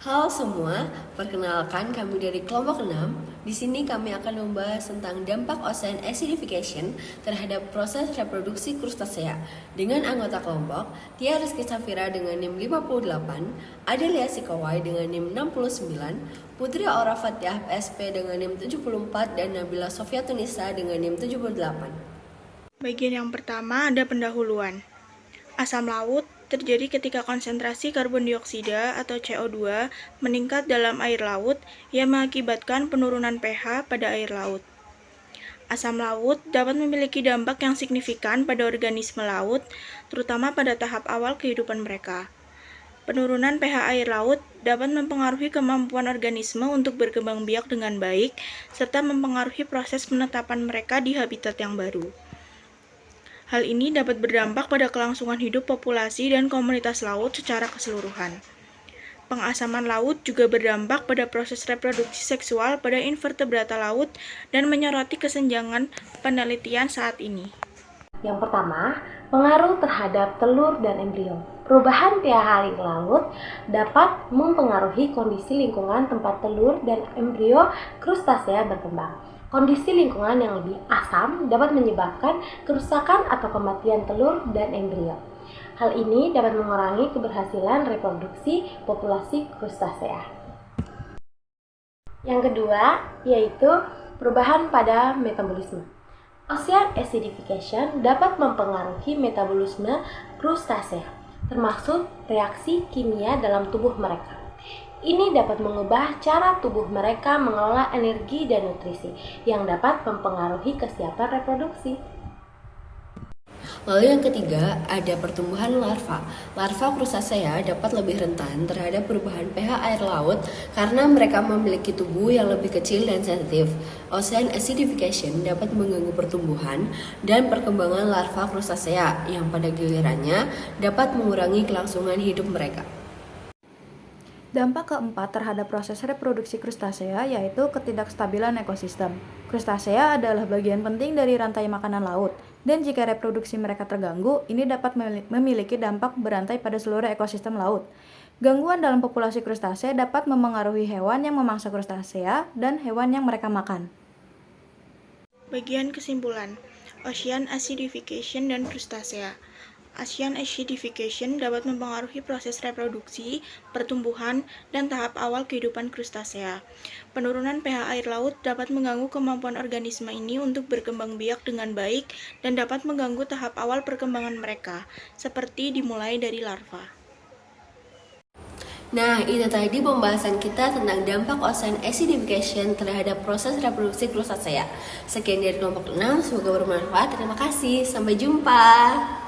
Halo semua, perkenalkan kami dari kelompok 6. Di sini kami akan membahas tentang dampak ocean acidification terhadap proses reproduksi krustasea. Dengan anggota kelompok, Tia Rizky Safira dengan NIM 58, Adelia Sikowai dengan NIM 69, Putri Aura Fatiah SP dengan NIM 74, dan Nabila Sofia Tunisa dengan NIM 78. Bagian yang pertama ada pendahuluan. Asam laut terjadi ketika konsentrasi karbon dioksida atau CO2 meningkat dalam air laut yang mengakibatkan penurunan pH pada air laut. Asam laut dapat memiliki dampak yang signifikan pada organisme laut, terutama pada tahap awal kehidupan mereka. Penurunan pH air laut dapat mempengaruhi kemampuan organisme untuk berkembang biak dengan baik, serta mempengaruhi proses penetapan mereka di habitat yang baru. Hal ini dapat berdampak pada kelangsungan hidup populasi dan komunitas laut secara keseluruhan. Pengasaman laut juga berdampak pada proses reproduksi seksual pada invertebrata laut dan menyoroti kesenjangan penelitian saat ini. Yang pertama, pengaruh terhadap telur dan embrio. Perubahan pH air laut dapat mempengaruhi kondisi lingkungan tempat telur dan embrio krustasea berkembang. Kondisi lingkungan yang lebih asam dapat menyebabkan kerusakan atau kematian telur dan embrio. Hal ini dapat mengurangi keberhasilan reproduksi populasi krustasea. Yang kedua, yaitu perubahan pada metabolisme. Ocean acidification dapat mempengaruhi metabolisme krustasea, termasuk reaksi kimia dalam tubuh mereka. Ini dapat mengubah cara tubuh mereka mengelola energi dan nutrisi yang dapat mempengaruhi kesiapan reproduksi. Lalu yang ketiga, ada pertumbuhan larva. Larva krustasea dapat lebih rentan terhadap perubahan pH air laut karena mereka memiliki tubuh yang lebih kecil dan sensitif. Ocean acidification dapat mengganggu pertumbuhan dan perkembangan larva krustasea yang pada gilirannya dapat mengurangi kelangsungan hidup mereka. Dampak keempat terhadap proses reproduksi krustasea yaitu ketidakstabilan ekosistem. Krustasea adalah bagian penting dari rantai makanan laut, dan jika reproduksi mereka terganggu, ini dapat memiliki dampak berantai pada seluruh ekosistem laut. Gangguan dalam populasi krustasea dapat memengaruhi hewan yang memangsa krustasea dan hewan yang mereka makan. Bagian kesimpulan, ocean acidification dan krustasea. Ocean acidification dapat mempengaruhi proses reproduksi, pertumbuhan, dan tahap awal kehidupan krustasea. Penurunan pH air laut dapat mengganggu kemampuan organisme ini untuk berkembang biak dengan baik dan dapat mengganggu tahap awal perkembangan mereka, seperti dimulai dari larva. Nah, itu tadi pembahasan kita tentang dampak ocean acidification terhadap proses reproduksi krustasea. Sekian dari kelompok 6, semoga bermanfaat. Terima kasih, sampai jumpa.